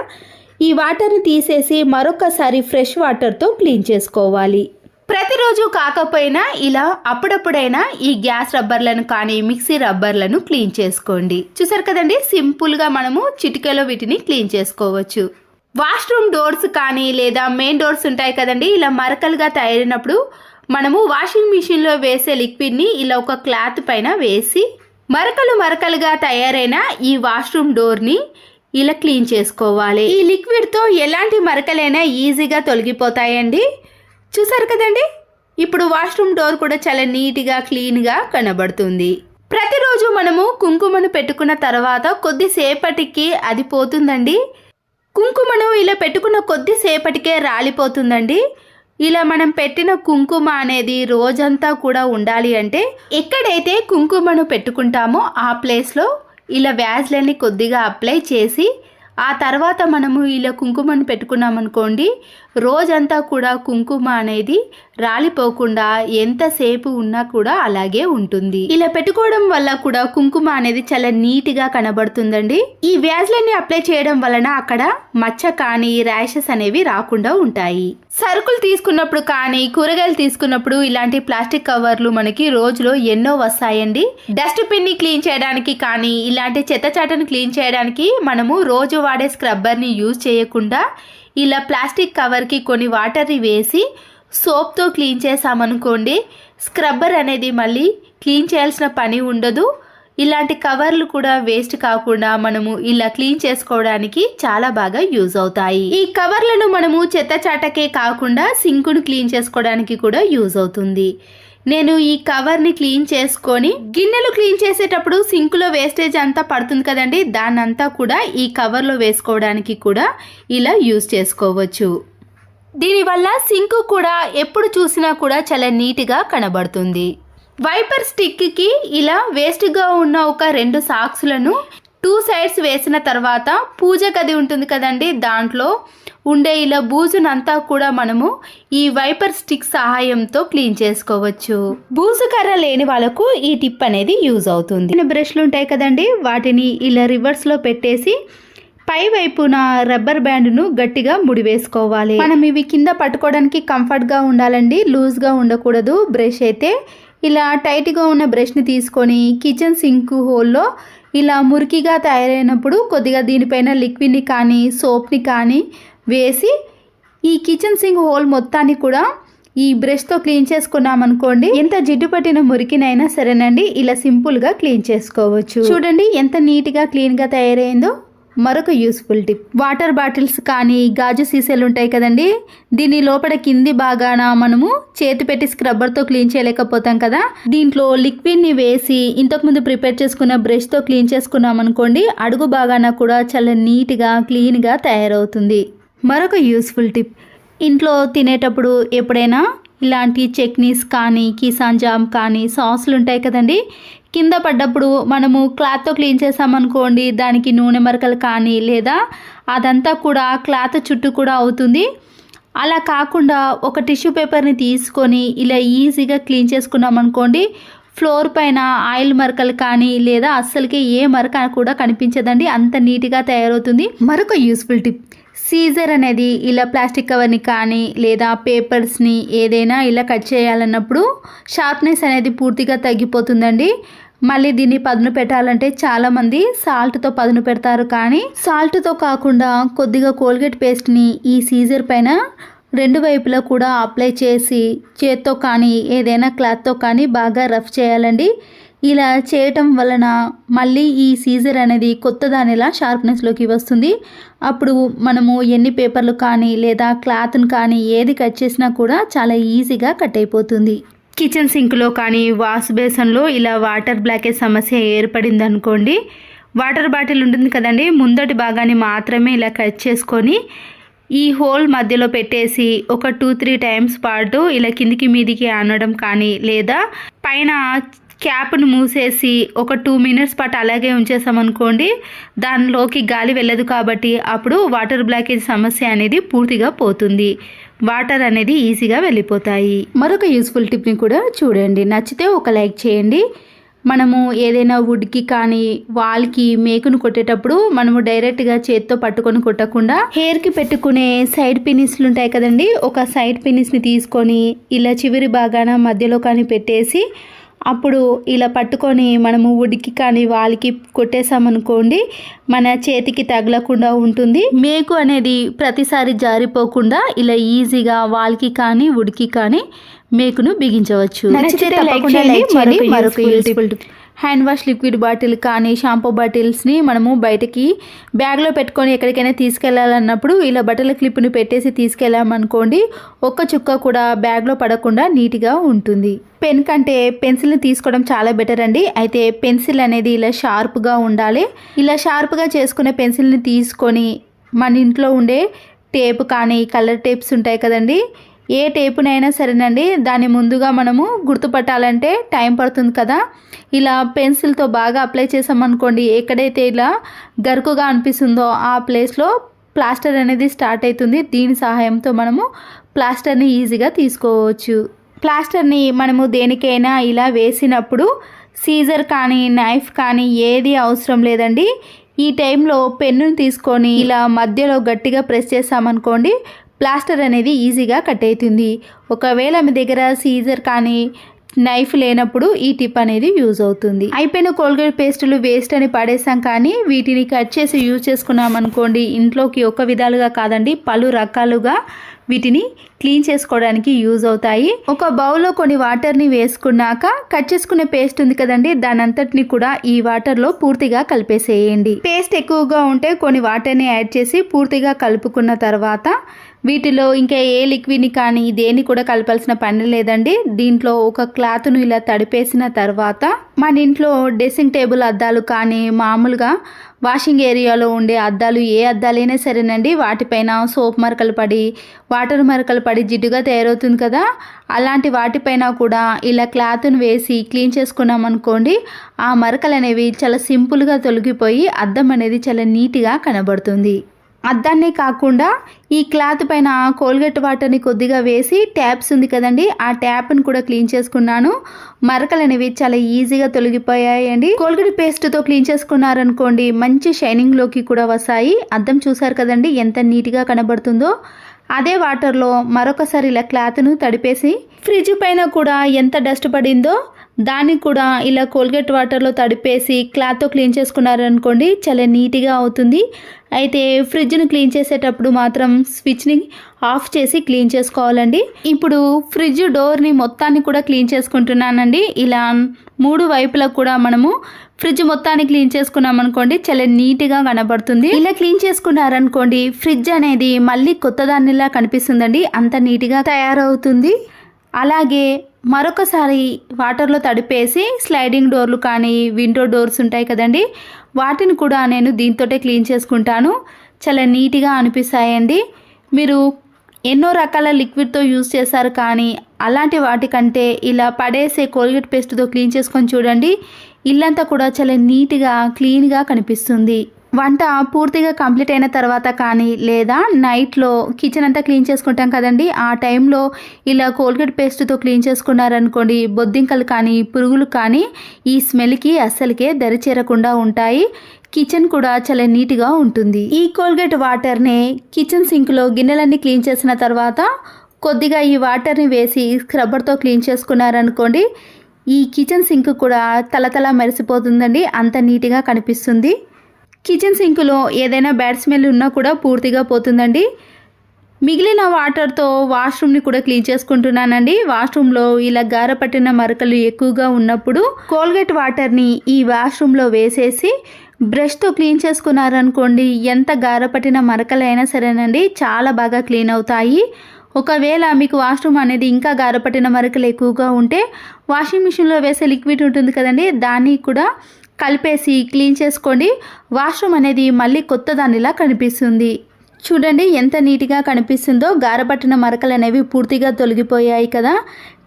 ఈ వాటర్ని తీసేసి మరొకసారి ఫ్రెష్ వాటర్తో క్లీన్ చేసుకోవాలి. ప్రతిరోజు కాకపోయినా ఇలా అప్పుడప్పుడైనా ఈ గ్యాస్ రబ్బర్లను కానీ మిక్సీ రబ్బర్లను క్లీన్ చేసుకోండి. చూసారు కదండి, సింపుల్గా మనము చిటికెలో వీటిని క్లీన్ చేసుకోవచ్చు. వాష్రూమ్ డోర్స్ కానీ లేదా మెయిన్ డోర్స్ ఉంటాయి కదండి, ఇలా మరకలుగా తయారైనప్పుడు మనము వాషింగ్ మిషన్లో వేసే లిక్విడ్ని ఇలా ఒక క్లాత్ పైన వేసి మరకలుగా తయారైన ఈ వాష్రూమ్ డోర్ని ఇలా క్లీన్ చేసుకోవాలి. ఈ లిక్విడ్తో ఎలాంటి మరకలైనా ఈజీగా తొలగిపోతాయండి. చూసారు కదండి, ఇప్పుడు వాష్రూమ్ డోర్ కూడా చాలా నీట్గా క్లీన్గా కనబడుతుంది. ప్రతిరోజు మనము కుంకుమను పెట్టుకున్న తర్వాత కొద్దిసేపటికి అది పోతుందండి. కుంకుమను ఇలా పెట్టుకున్న కొద్దిసేపటికే రాలిపోతుందండి. ఇలా మనం పెట్టిన కుంకుమ అనేది రోజంతా కూడా ఉండాలి అంటే ఎక్కడైతే కుంకుమను పెట్టుకుంటామో ఆ ప్లేస్లో ఇలా వ్యాజ్లైన్ని కొద్దిగా అప్లై చేసి ఆ తర్వాత మనము ఇలా కుంకుమను పెట్టుకున్నామనుకోండి, రోజంతా కూడా కుంకుమ అనేది రాలిపోకుండా ఎంతసేపు ఉన్నా కూడా అలాగే ఉంటుంది. ఇలా పెట్టుకోవడం వల్ల కూడా కుంకుమ అనేది చాలా నీట్గా కనబడుతుందండి. ఈ వ్యాజ్లైన్ని అప్లై చేయడం వలన అక్కడ మచ్చ కానీ ర్యాషెస్ అనేవి రాకుండా ఉంటాయి. సరుకులు తీసుకున్నప్పుడు కానీ కూరగాయలు తీసుకున్నప్పుడు ఇలాంటి ప్లాస్టిక్ కవర్లు మనకి రోజులో ఎన్నో వస్తాయండి. డస్ట్ బిన్ని క్లీన్ చేయడానికి కానీ ఇలాంటి చెత్తచాటను క్లీన్ చేయడానికి మనము రోజు వాడే స్క్రబ్బర్ని యూజ్ చేయకుండా ఇలా ప్లాస్టిక్ కవర్కి కొన్ని వాటర్ని వేసి సోప్తో క్లీన్ చేసామనుకోండి, స్క్రబ్బర్ అనేది మళ్ళీ క్లీన్ చేయాల్సిన పని ఉండదు. ఇలాంటి కవర్లు కూడా వేస్ట్ కాకుండా మనము ఇలా క్లీన్ చేసుకోవడానికి చాలా బాగా యూజ్ అవుతాయి. ఈ కవర్లను మనము చెత్త చాటకే కాకుండా సింకును క్లీన్ చేసుకోవడానికి కూడా యూజ్ అవుతుంది. నేను ఈ కవర్ని క్లీన్ చేసుకొని గిన్నెలు క్లీన్ చేసేటప్పుడు సింకులో వేస్టేజ్ అంతా పడుతుంది కదండి, దాన్నంతా కూడా ఈ కవర్లో వేసుకోవడానికి కూడా ఇలా యూజ్ చేసుకోవచ్చు. దీనివల్ల సింకు కూడా ఎప్పుడు చూసినా కూడా చాలా నీట్గా కనబడుతుంది. వైపర్ స్టిక్కి ఇలా వేస్ట్గా ఉన్న ఒక 2 సాక్స్లను 2 సైడ్స్ వేసిన తర్వాత పూజ గది ఉంటుంది కదండి, దాంట్లో ఉండే ఇలా బూజునంతా కూడా మనము ఈ వైపర్ స్టిక్ సహాయంతో క్లీన్ చేసుకోవచ్చు. బూజు కర్ర లేని వాళ్ళకు ఈ టిప్ అనేది యూజ్ అవుతుంది. బ్రష్లు ఉంటాయి కదండి, వాటిని ఇలా రివర్స్లో పెట్టేసి పై వైపున రబ్బర్ బ్యాండ్ను గట్టిగా ముడివేసుకోవాలి. మనం ఇవి కింద పట్టుకోవడానికి కంఫర్ట్గా ఉండాలండి, లూజ్గా ఉండకూడదు. బ్రష్ అయితే ఇలా టైట్గా ఉన్న బ్రష్ని తీసుకొని కిచెన్ సింక్ హోల్లో ఇలా మురికిగా తయారైనప్పుడు కొద్దిగా దీనిపైన లిక్విడ్ని కానీ సోప్ని కానీ వేసి ఈ కిచెన్ సింక్ హోల్ మొత్తాన్ని కూడా ఈ బ్రష్తో క్లీన్ చేసుకున్నాం అనుకోండి, ఎంత జిడ్డు పట్టిన మురికినైనా సరేనండి ఇలా సింపుల్గా క్లీన్ చేసుకోవచ్చు. చూడండి ఎంత నీట్గా క్లీన్గా తయారైందో. మరొక యూస్ఫుల్ టిప్, వాటర్ బాటిల్స్ కానీ గాజు సీసాలు ఉంటాయి కదండి, దీని లోపల కింది భాగాన మనము చేతి పెట్టి స్క్రబ్బర్తో క్లీన్ చేయలేకపోతాం కదా, దీంట్లో లిక్విడ్ని వేసి ఇంతకుముందు ప్రిపేర్ చేసుకున్న బ్రష్తో క్లీన్ చేసుకున్నాం అనుకోండి, అడుగు భాగాన కూడా చాలా నీట్గా క్లీన్గా తయారవుతుంది. మరొక యూస్ఫుల్ టిప్, ఇంట్లో తినేటప్పుడు ఎప్పుడైనా ఇలాంటి చట్నీస్ కానీ కిసాన్ జామ్ కానీ సాసులు ఉంటాయి కదండి, కింద పడ్డప్పుడు మనము క్లాత్తో క్లీన్ చేసామనుకోండి, దానికి నూనె మరకలు కానీ లేదా అదంతా కూడా క్లాత్ చుట్టూ కూడా అవుతుంది. అలా కాకుండా ఒక టిష్యూ పేపర్ని తీసుకొని ఇలా ఈజీగా క్లీన్ చేసుకున్నాం అనుకోండి, ఫ్లోర్ పైన ఆయిల్ మరకలు కానీ లేదా అస్సలకి ఏ మరక కూడా కనిపించదండి, అంత నీట్గా తయారవుతుంది. మరొక యూస్ఫుల్ టిప్, సీజర్ అనేది ఇలా ప్లాస్టిక్ కవర్ని కానీ లేదా పేపర్స్ని ఏదైనా ఇలా కట్ చేయాలన్నప్పుడు షార్ప్నెస్ అనేది పూర్తిగా తగ్గిపోతుందండి. మళ్ళీ దీన్ని పదును పెట్టాలంటే చాలామంది సాల్ట్తో పదును పెడతారు, కానీ సాల్ట్తో కాకుండా కొద్దిగా కోల్గేట్ పేస్ట్ని ఈ సీజర్ పైన రెండు వైపులా కూడా అప్లై చేసి చేత్తో కానీ ఏదైనా క్లాత్తో కానీ బాగా రఫ్ చేయాలండి. ఇలా చేయటం వలన మళ్ళీ ఈ సీజర్ అనేది కొత్త దానిలా షార్ప్నెస్లోకి వస్తుంది. అప్పుడు మనము ఎన్ని పేపర్లు కానీ లేదా క్లాత్ను కానీ ఏది కట్ చేసినా కూడా చాలా ఈజీగా కట్ అయిపోతుంది. కిచెన్ సింక్లో కానీ వాష్ బేసన్లో ఇలా వాటర్ బ్లాకేజ్ సమస్య ఏర్పడింది అనుకోండి, వాటర్ బాటిల్ ఉంటుంది కదండి, ముందటి భాగాన్ని మాత్రమే ఇలా కట్ చేసుకొని ఈ హోల్ మధ్యలో పెట్టేసి ఒక 2-3 టైమ్స్ పాటు ఇలా కిందికి మీదికి అనడం కానీ, లేదా పైన క్యాప్ను మూసేసి ఒక 2 మినిట్స్ పాటు అలాగే ఉంచేసామనుకోండి, దానిలోకి గాలి వెళ్ళదు కాబట్టి అప్పుడు వాటర్ బ్లాకేజ్ సమస్య అనేది పూర్తిగా పోతుంది. వాటర్ అనేది ఈజీగా వెళ్ళిపోతాయి. మరొక యూస్ఫుల్ టిప్ని కూడా చూడండి. నచ్చితే ఒక లైక్ చేయండి. మనము ఏదైనా వుడ్కి కానీ వాల్కి మేకును కొట్టేటప్పుడు మనము డైరెక్ట్గా చేత్తో పట్టుకొని కొట్టకుండా హెయిర్కి పెట్టుకునే సైడ్ పిన్నిస్లు ఉంటాయి కదండి, ఒక సైడ్ పిన్నిస్ని తీసుకొని ఇలా చివరి భాగాన మధ్యలో కానీ పెట్టేసి అప్పుడు ఇలా పట్టుకొని మనము వుడ్కి కానీ వాల్కి కొట్టేసామనుకోండి, మన చేతికి తగలకుండా ఉంటుంది. మేకు అనేది ప్రతిసారి జారిపోకుండా ఇలా ఈజీగా వాల్కి కానీ వుడ్కి కానీ మేకును బిగించవచ్చు. మరొక useful hand wash liquid bottle కానీ షాంపూ బాటిల్స్ని మనము బయటకి బ్యాగ్లో పెట్టుకొని ఎక్కడికైనా తీసుకెళ్లాలన్నప్పుడు ఇలా బట్టల క్లిప్ని పెట్టేసి తీసుకెళ్ళామనుకోండి, ఒక్క చుక్క కూడా బ్యాగ్లో పడకుండా నీట్గా ఉంటుంది. పెన్ కంటే పెన్సిల్ని తీసుకోవడం చాలా బెటర్ అండి. అయితే పెన్సిల్ అనేది ఇలా షార్ప్గా ఉండాలి. ఇలా షార్ప్గా చేసుకునే పెన్సిల్ని తీసుకొని మన ఇంట్లో ఉండే టేప్ కానీ కలర్ టేప్స్ ఉంటాయి కదండి, ఏ టేపునైనా సరేనండి, దాన్ని ముందుగా మనము గుర్తుపట్టాలంటే టైం పడుతుంది కదా. ఇలా పెన్సిల్తో బాగా అప్లై చేసామనుకోండి, ఎక్కడైతే ఇలా గరుకుగా అనిపిస్తుందో ఆ ప్లేస్లో ప్లాస్టర్ అనేది స్టార్ట్ అవుతుంది. దీని సహాయంతో మనము ప్లాస్టర్ని ఈజీగా తీసుకోవచ్చు. ప్లాస్టర్ని మనము దేనికైనా ఇలా వేసినప్పుడు సీజర్ కానీ నైఫ్ కానీ ఏది అవసరం లేదండి. ఈ టైంలో పెన్నుని తీసుకొని ఇలా మధ్యలో గట్టిగా ప్రెస్ చేసామనుకోండి, ప్లాస్టర్ అనేది ఈజీగా కట్ అవుతుంది. ఒకవేళ మీ దగ్గర సీజర్ కానీ నైఫ్ లేనప్పుడు ఈ టిప్ అనేది యూజ్ అవుతుంది. అయిపోయిన కోల్గేట్ పేస్టులు వేస్ట్ అని పడేసాం, కానీ వీటిని కట్ చేసి యూజ్ చేసుకున్నాం అనుకోండి, ఇంట్లోకి ఒక విధాలుగా కాదండి పలు రకాలుగా వీటిని క్లీన్ చేసుకోవడానికి యూజ్ అవుతాయి. ఒక బౌల్లో కొన్ని వాటర్ని వేసుకున్నాక కట్ చేసుకునే పేస్ట్ ఉంది కదండి, దాని అంతటిని కూడా ఈ వాటర్లో పూర్తిగా కలిపేసేయండి. పేస్ట్ ఎక్కువగా ఉంటే కొన్ని వాటర్ని యాడ్ చేసి పూర్తిగా కలుపుకున్న తర్వాత వీటిలో ఇంకా ఏ లిక్విడ్ని కానీ దేన్ని కూడా కలపాల్సిన పని లేదండి. దీంట్లో ఒక క్లాత్ను ఇలా తడిపేసిన తర్వాత మన ఇంట్లో డ్రెస్సింగ్ టేబుల్ అద్దాలు కానీ మామూలుగా వాషింగ్ ఏరియాలో ఉండే అద్దాలు ఏ అద్దాలైనా సరేనండి, వాటిపైన సోప్ మరకలు పడి వాటర్ మరకలు పడి జిడ్డుగా తయారవుతుంది కదా, అలాంటి వాటిపైన కూడా ఇలా క్లాత్ను వేసి క్లీన్ చేసుకున్నాం అనుకోండి, ఆ మరకలు అనేవి చాలా సింపుల్గా తొలగిపోయి అద్దం అనేది చాలా నీట్గా కనబడుతుంది. అద్దాన్నే కాకుండా ఈ క్లాత్ పైన కోల్గేట్ వాటర్ని కొద్దిగా వేసి ట్యాప్స్ ఉంది కదండి, ఆ ట్యాప్ని కూడా క్లీన్ చేసుకున్నాను. మరకలు అనేవి చాలా ఈజీగా తొలగిపోయాయండి. కోల్గేట్ పేస్ట్తో క్లీన్ చేసుకున్నారనుకోండి, మంచి షైనింగ్లోకి కూడా వస్తాయి. అద్దం చూసారు కదండి ఎంత నీట్గా కనబడుతుందో. అదే వాటర్లో మరొకసారి ఇలా క్లాత్ను తడిపేసి ఫ్రిడ్జ్ పైన కూడా ఎంత డస్ట్ పడిందో దాన్ని కూడా ఇలా కోల్గేట్ వాటర్లో తడిపేసి క్లాత్తో క్లీన్ చేసుకున్నారనుకోండి, చాలా నీట్గా అవుతుంది. అయితే ఫ్రిడ్జ్ను క్లీన్ చేసేటప్పుడు మాత్రం స్విచ్ని ఆఫ్ చేసి క్లీన్ చేసుకోవాలండి. ఇప్పుడు ఫ్రిడ్జ్ డోర్ని మొత్తాన్ని కూడా క్లీన్ చేసుకుంటున్నానండి. ఇలా 3 వైపులా కూడా మనము ఫ్రిడ్జ్ మొత్తాన్ని క్లీన్ చేసుకున్నాం అనుకోండి, చాలా నీట్గా కనబడుతుంది. ఇలా క్లీన్ చేసుకున్నారనుకోండి, ఫ్రిడ్జ్ అనేది మళ్ళీ కొత్త దానిలా కనిపిస్తుందండి, అంత నీట్గా తయారవుతుంది. అలాగే మరొకసారి వాటర్లో తడిపేసి స్లైడింగ్ డోర్లు కానీ విండో డోర్స్ ఉంటాయి కదండి, వాటిని కూడా నేను దీంతోటే క్లీన్ చేసుకుంటాను. చాలా నీట్గా అనిపిస్తాయండి. మీరు ఎన్నో రకాల లిక్విడ్తో యూజ్ చేస్తారు, కానీ అలాంటి వాటికంటే ఇలా పడేసే కోల్గేట్ పేస్ట్తో క్లీన్ చేసుకొని చూడండి, ఇల్లంతా కూడా చాలా నీట్గా క్లీన్గా కనిపిస్తుంది. వంట పూర్తిగా కంప్లీట్ అయిన తర్వాత కానీ లేదా నైట్లో కిచెన్ అంతా క్లీన్ చేసుకుంటాం కదండి, ఆ టైంలో ఇలా కోల్గేట్ పేస్ట్తో క్లీన్ చేసుకున్నారనుకోండి, బొద్దింకలు కానీ పురుగులు కానీ ఈ స్మెల్కి అస్సలకే దరిచేరకుండా ఉంటాయి. కిచెన్ కూడా చాలా నీట్గా ఉంటుంది. ఈ కోల్గేట్ వాటర్ని కిచెన్ సింక్లో గిన్నెలన్నీ క్లీన్ చేసిన తర్వాత కొద్దిగా ఈ వాటర్ని వేసి స్క్రబ్బర్తో క్లీన్ చేసుకున్నారనుకోండి, ఈ కిచెన్ సింక్ కూడా తలతల మెరిసిపోతుందండి, అంత నీట్గా కనిపిస్తుంది. కిచెన్ సింక్లో ఏదైనా బ్యాడ్ స్మెల్ ఉన్నా కూడా పూర్తిగా పోతుందండి. మిగిలిన వాటర్తో వాష్రూమ్ని కూడా క్లీన్ చేసుకుంటున్నానండి. వాష్రూమ్లో ఇలా గారపట్టిన మరకలు ఎక్కువగా ఉన్నప్పుడు కోల్గేట్ వాటర్ని ఈ వాష్రూమ్లో వేసేసి బ్రష్తో క్లీన్ చేసుకున్నారనుకోండి, ఎంత గారపట్టిన మరకలైనా సరేనండి చాలా బాగా క్లీన్ అవుతాయి. ఒకవేళ మీకు వాష్రూమ్ అనేది ఇంకా గారపట్టిన మరకలు ఎక్కువగా ఉంటే వాషింగ్ మిషన్లో వేసే లిక్విడ్ ఉంటుంది కదండి, దాన్ని కూడా కలిపేసి క్లీన్ చేసుకోండి. వాష్రూమ్ అనేది మళ్ళీ కొత్త దానిలా కనిపిస్తుంది. చూడండి ఎంత నీట్గా కనిపిస్తుందో. గారపట్టిన మరకలు అనేవి పూర్తిగా తొలగిపోయాయి కదా.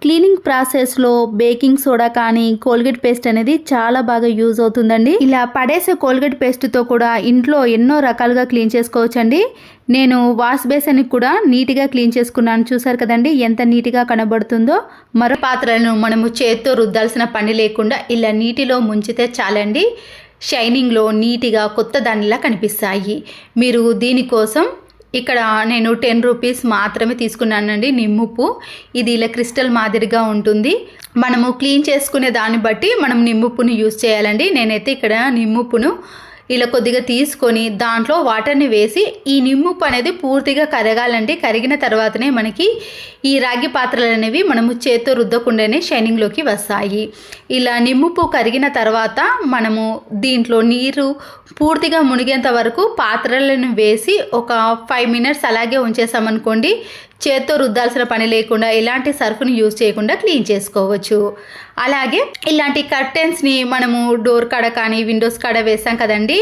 క్లీనింగ్ ప్రాసెస్లో బేకింగ్ సోడా కానీ కోల్గేట్ పేస్ట్ అనేది చాలా బాగా యూజ్ అవుతుందండి. ఇలా పడేసే కోల్గేట్ పేస్ట్తో కూడా ఇంట్లో ఎన్నో రకాలుగా క్లీన్ చేసుకోవచ్చండి. నేను వాష్ బేసిన్ కూడా నీట్గా క్లీన్ చేసుకున్నాను, చూసారు కదండి ఎంత నీట్గా కనబడుతుందో. మరో పాత్రలను మనము చేత్తో రుద్దాల్సిన పని లేకుండా ఇలా నీటిలో ముంచితే చాలండి, షైనింగ్లో నీట్గా కొత్త దానిలా కనిపిస్తాయి. మీరు దీనికోసం ఇక్కడ నేను 10 రూపీస్ మాత్రమే తీసుకున్నానండి నిమ్ముప్పు. ఇది ఇలా క్రిస్టల్ మాదిరిగా ఉంటుంది. మనము క్లీన్ చేసుకునే దాన్ని బట్టి మనం నిమ్ముప్పును యూజ్ చేయాలండి. నేనైతే ఇక్కడ నిమ్ముప్పును ఇలా కొద్దిగా తీసుకొని దాంట్లో వాటర్ని వేసి ఈ నిమ్ముప్పు అనేది పూర్తిగా కరగాలండి. కరిగిన తర్వాతనే మనకి ఈ రాగి పాత్రలు అనేవి మనము చేత్తో రుద్దకుండానే షైనింగ్లోకి వస్తాయి. ఇలా నిమ్ముప్పు కరిగిన తర్వాత మనము దీంట్లో నీరు పూర్తిగా మునిగేంత వరకు పాత్రలను వేసి ఒక 5 మినిట్స్ అలాగే ఉంచేసామనుకోండి, చేత్తో రుద్దాల్సిన పని లేకుండా ఎలాంటి సర్ఫ్ని యూజ్ చేయకుండా క్లీన్ చేసుకోవచ్చు. అలాగే ఇలాంటి కర్టెన్స్ని మనము డోర్ కాడ కానీ విండోస్ కాడ వేసాం కదండి,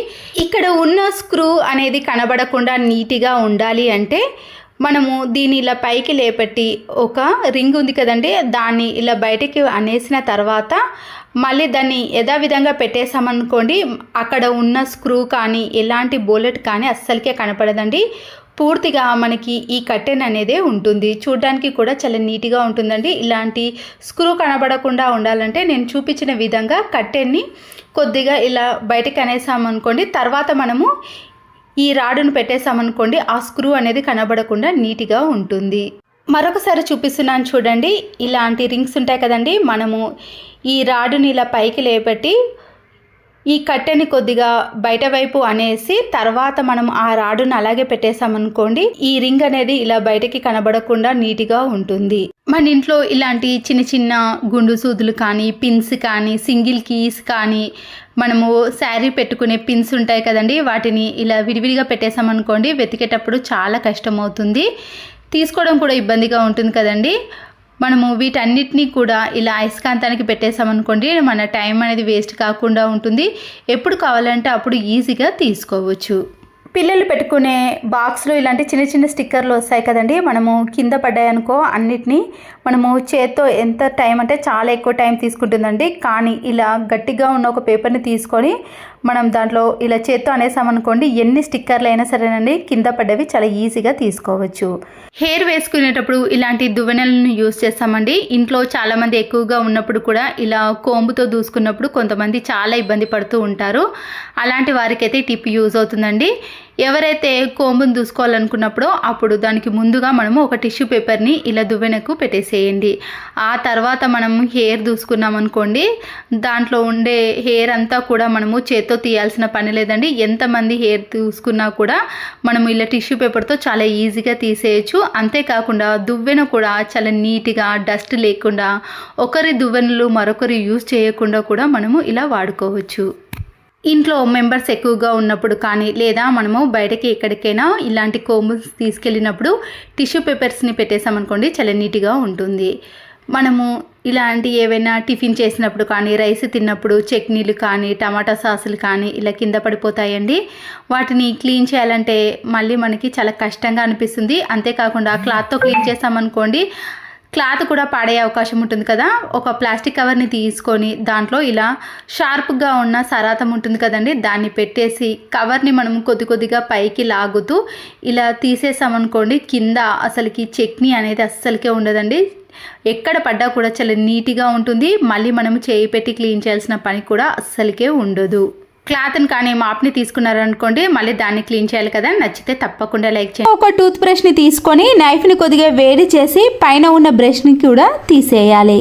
ఇక్కడ ఉన్న స్క్రూ అనేది కనబడకుండా నీట్గా ఉండాలి అంటే మనము దీన్ని ఇలా పైకి లేపెట్టి ఒక రింగ్ ఉంది కదండి, దాన్ని ఇలా బయటికి అనేసిన తర్వాత మళ్ళీ దాన్ని యథావిధంగా పెట్టేసామనుకోండి, అక్కడ ఉన్న స్క్రూ కానీ ఎలాంటి బోలెట్ కానీ అస్సలకే కనపడదండి. పూర్తిగా మనకి ఈ కర్టెన్ అనేదే ఉంటుంది. చూడడానికి కూడా చాలా నీట్గా ఉంటుందండి. ఇలాంటి స్క్రూ కనబడకుండా ఉండాలంటే నేను చూపించిన విధంగా కర్టెన్ని కొద్దిగా ఇలా బయటకు అనేసామనుకోండి, తర్వాత మనము ఈ రాడును పెట్టేసామనుకోండి, ఆ స్క్రూ అనేది కనబడకుండా నీట్గా ఉంటుంది. మరొకసారి చూపిస్తున్నాను చూడండి. ఇలాంటి రింగ్స్ ఉంటాయి కదండి, మనము ఈ రాడుని ఇలా పైకి లేపెట్టి ఈ కట్టెని కొద్దిగా బయట వైపు అనేసి తర్వాత మనం ఆ రాడును అలాగే పెట్టేసామనుకోండి, ఈ రింగ్ అనేది ఇలా బయటకి కనబడకుండా నీట్గా ఉంటుంది. మన ఇంట్లో ఇలాంటి చిన్న చిన్న గుండు సూదులు కానీ పిన్స్ కానీ సింగిల్ కీస్ కానీ మనము శారీ పెట్టుకునే పిన్స్ ఉంటాయి కదండి, వాటిని ఇలా విడివిడిగా పెట్టేసామనుకోండి, వెతికేటప్పుడు చాలా కష్టమవుతుంది, తీసుకోవడం కూడా ఇబ్బందిగా ఉంటుంది కదండి. మనము వీటన్నిటినీ కూడా ఇలా అయస్కాంతానికి పెట్టేసామనుకోండి, మన టైం అనేది వేస్ట్ కాకుండా ఉంటుంది. ఎప్పుడు కావాలంటే అప్పుడు ఈజీగా తీసుకోవచ్చు. పిల్లలు పెట్టుకునే బాక్స్లో ఇలాంటి చిన్న చిన్న స్టిక్కర్లు వస్తాయి కదండి, మనము కింద పడ్డాయనుకో అన్నిటినీ మనము చేత్తో ఎంత టైం అంటే చాలా ఎక్కువ టైం తీసుకుంటుందండి. కానీ ఇలా గట్టిగా ఉన్న ఒక పేపర్ని తీసుకొని మనం దాంట్లో ఇలా చేత్తో అనేసామనుకోండి, ఎన్ని స్టిక్కర్లు అయినా సరేనండి కింద పడ్డవి చాలా ఈజీగా తీసుకోవచ్చు. హెయిర్ వేసుకునేటప్పుడు ఇలాంటి దువ్వెనలను యూజ్ చేస్తామండి. ఇంట్లో చాలామంది ఎక్కువగా ఉన్నప్పుడు కూడా ఇలా కోంబుతో దూసుకున్నప్పుడు కొంతమంది చాలా ఇబ్బంది పడుతూ ఉంటారు. అలాంటి వారికైతే టిప్ యూజ్ అవుతుందండి. ఎవరైతే కోంబును దూసుకోవాలనుకున్నప్పుడో అప్పుడు దానికి ముందుగా మనము ఒక టిష్యూ పేపర్ని ఇలా దువ్వెనకు పెట్టేసేయండి. ఆ తర్వాత మనం హెయిర్ దూసుకున్నాం అనుకోండి, దాంట్లో ఉండే హెయిర్ అంతా కూడా మనము చేత్తో తీయాల్సిన పని లేదండి. ఎంతమంది హెయిర్ దూసుకున్నా కూడా మనము ఇలా టిష్యూ పేపర్తో చాలా ఈజీగా తీసేయచ్చు. అంతేకాకుండా దువ్వెన కూడా చాలా నీట్గా డస్ట్ లేకుండా ఒకరి దువ్వెనలు మరొకరు యూజ్ చేయకుండా కూడా మనము ఇలా వాడుకోవచ్చు. ఇంట్లో మెంబర్స్ ఎక్కువగా ఉన్నప్పుడు కానీ లేదా మనము బయటకి ఎక్కడికైనా ఇలాంటి కోంబుస్ తీసుకెళ్ళినప్పుడు టిష్యూ పేపర్స్ని పెట్టేసామనుకోండి, చాలా నీట్గా ఉంటుంది. మనము ఇలాంటి ఏవైనా టిఫిన్ చేసినప్పుడు కానీ రైస్ తిన్నప్పుడు చట్నీలు కానీ టమాటా సాసులు కానీ ఇలా కింద పడిపోతాయండి. వాటిని క్లీన్ చేయాలంటే మళ్ళీ మనకి చాలా కష్టంగా అనిపిస్తుంది. అంతేకాకుండా క్లాత్తో క్లీన్ చేసామనుకోండి, క్లాత్ కూడా పాడే అవకాశం ఉంటుంది కదా. ఒక ప్లాస్టిక్ కవర్ని తీసుకొని దాంట్లో ఇలా షార్ప్గా ఉన్న సరాతం ఉంటుంది కదండి, దాన్ని పెట్టేసి కవర్ని మనం కొద్ది కొద్దిగా పైకి లాగుతూ ఇలా తీసేసామనుకోండి, కింద అసలుకి చట్నీ అనేది అస్సలకే ఉండదండి. ఎక్కడ పడ్డా కూడా చాలా నీట్గా ఉంటుంది. మళ్ళీ మనము చేయి పెట్టి క్లీన్ చేయాల్సిన పని కూడా అస్సలకే ఉండదు. క్లాత్ని కానీ మాప్ని తీసుకున్నారనుకోండి, మళ్ళీ దాన్ని క్లీన్ చేయాలి కదా. నచ్చితే తప్పకుండా లైక్ చేయండి. ఒక టూత్ బ్రష్ని తీసుకొని నైఫ్ని కొద్దిగా వేడి చేసి పైన ఉన్న బ్రష్ని కూడా తీసేయాలి.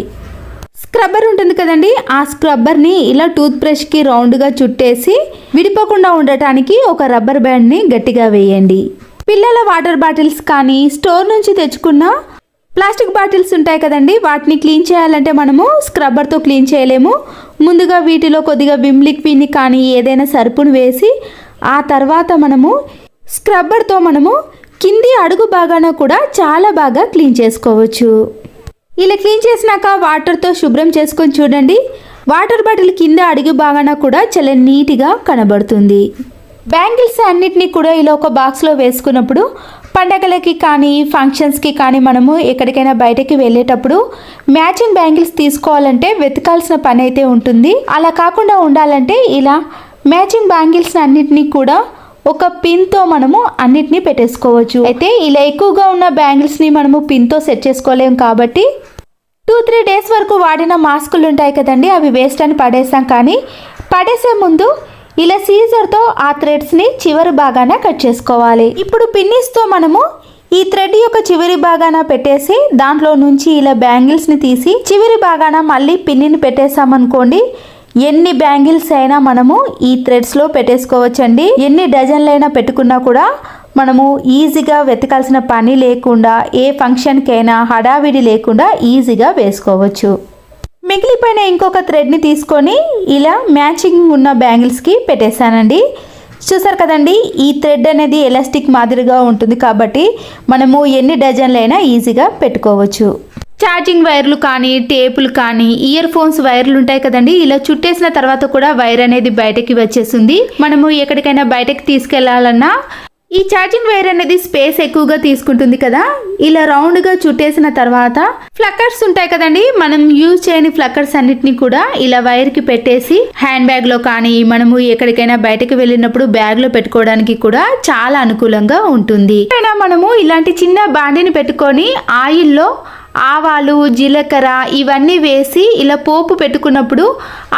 స్క్రబ్బర్ ఉంటుంది కదండి, ఆ స్క్రబ్బర్ని ఇలా టూత్ బ్రష్కి రౌండ్గా చుట్టేసి విడిపోకుండా ఉండటానికి ఒక రబ్బర్ బ్యాండ్ని గట్టిగా వేయండి. పిల్లల వాటర్ బాటిల్స్ కానీ స్టోర్ నుంచి తెచ్చుకున్న ప్లాస్టిక్ బాటిల్స్ ఉంటాయి కదండి, వాటిని క్లీన్ చేయాలంటే మనము స్క్రబ్బర్తో క్లీన్ చేయలేము. ముందుగా వీటిలో కొద్దిగా విమ్ లిక్విడ్ని కానీ ఏదైనా సరుపును వేసి ఆ తర్వాత మనము స్క్రబ్బర్తో మనము కింది అడుగు భాగాన కూడా చాలా బాగా క్లీన్ చేసుకోవచ్చు. ఇలా క్లీన్ చేసినాక వాటర్తో శుభ్రం చేసుకొని చూడండి, వాటర్ బాటిల్ కింద అడుగు భాగాన కూడా చాలా నీట్గా కనబడుతుంది. బ్యాంగిల్స్ అన్నిటినీ కూడా ఇలా ఒక బాక్స్లో వేసుకున్నప్పుడు పండగలకి కానీ ఫంక్షన్స్కి కానీ మనము ఎక్కడికైనా బయటకి వెళ్ళేటప్పుడు మ్యాచింగ్ బ్యాంగిల్స్ తీసుకోవాలంటే వెతకాల్సిన పని అయితే ఉంటుంది. అలా కాకుండా ఉండాలంటే ఇలా మ్యాచింగ్ బ్యాంగిల్స్ అన్నిటినీ కూడా ఒక పిన్తో మనము అన్నిటినీ పెట్టేసుకోవచ్చు. అయితే ఇలా ఎక్కువగా ఉన్న బ్యాంగిల్స్ని మనము పిన్తో సెట్ చేసుకోలేము కాబట్టి 2-3 డేస్ వరకు వాడిన మాస్కులు ఉంటాయి కదండి, అవి వేస్ట్ అని పడేసాం. కానీ పడేసే ముందు ఇలా సీజర్తో ఆ థ్రెడ్స్ని చివరి భాగాన కట్ చేసుకోవాలి. ఇప్పుడు పిన్నిస్తో మనము ఈ థ్రెడ్ యొక్క చివరి భాగాన పెట్టేసి దాంట్లో నుంచి ఇలా బ్యాంగిల్స్ని తీసి చివరి భాగాన మళ్ళీ పిన్నిని పెట్టేసామనుకోండి, ఎన్ని బ్యాంగిల్స్ అయినా మనము ఈ థ్రెడ్స్లో పెట్టేసుకోవచ్చండి. ఎన్ని డజన్లైనా పెట్టుకున్నా కూడా మనము ఈజీగా వెతకాల్సిన పని లేకుండా ఏ ఫంక్షన్కైనా హడావిడి లేకుండా ఈజీగా వేసుకోవచ్చు. మిగిలిపోయిన ఇంకొక థ్రెడ్ని తీసుకొని ఇలా మ్యాచింగ్ ఉన్న బ్యాంగిల్స్కి పెట్టేశానండి. చూసారు కదండి, ఈ థ్రెడ్ అనేది ఎలాస్టిక్ మాదిరిగా ఉంటుంది కాబట్టి మనము ఎన్ని డజన్లైనా ఈజీగా పెట్టుకోవచ్చు. ఛార్జింగ్ వైర్లు కానీ టేపులు కానీ ఇయర్ ఫోన్స్ వైర్లు ఉంటాయి కదండి, ఇలా చుట్టేసిన తర్వాత కూడా వైర్ అనేది బయటకి వచ్చేస్తుంది. మనము ఎక్కడికైనా బయటకి తీసుకెళ్లాలన్నా ఈ ఛార్జింగ్ వైర్ అనేది స్పేస్ ఎక్కువగా తీసుకుంటుంది కదా, ఇలా రౌండ్గా చుట్టేసిన తర్వాత ఫ్లక్కర్స్ ఉంటాయి కదండి, మనం యూజ్ చేయని ఫ్లక్కర్స్ అన్నిటిని కూడా ఇలా వైర్కి పెట్టేసి హ్యాండ్ బ్యాగ్లో కానీ మనము ఎక్కడికైనా బయటకు వెళ్ళినప్పుడు బ్యాగ్లో పెట్టుకోవడానికి కూడా చాలా అనుకూలంగా ఉంటుంది. మనము ఇలాంటి చిన్న బాండిని పెట్టుకొని ఆయిల్లో ఆవాలు జీలకర్ర ఇవన్నీ వేసి ఇలా పోపు పెట్టుకున్నప్పుడు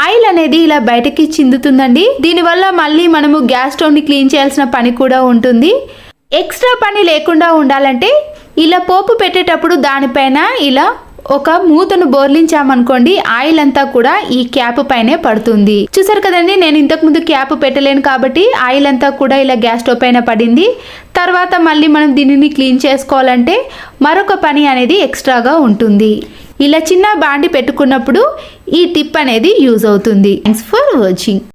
ఆయిల్ అనేది ఇలా బయటకి చిందుతుందండి. దీనివల్ల మళ్ళీ మనము గ్యాస్ స్టవ్ని క్లీన్ చేయాల్సిన పని కూడా ఉంటుంది. ఎక్స్ట్రా పని లేకుండా ఉండాలంటే ఇలా పోపు పెట్టేటప్పుడు దానిపైన ఇలా ఒక మూతను బోర్లించామనుకోండి, ఆయిల్ అంతా కూడా ఈ క్యాప్ పైనే పడుతుంది. చూసారు కదండి, నేను ఇంతకుముందు క్యాప్ పెట్టలేను కాబట్టి ఆయిల్ అంతా కూడా ఇలా గ్యాస్ స్టవ్ పైన పడింది. తర్వాత మళ్ళీ మనం దీనిని క్లీన్ చేసుకోవాలంటే మరొక పని అనేది ఎక్స్ట్రాగా ఉంటుంది. ఇలా చిన్న బాండి పెట్టుకున్నప్పుడు ఈ టిప్ అనేది యూజ్ అవుతుంది. Thanks for watching.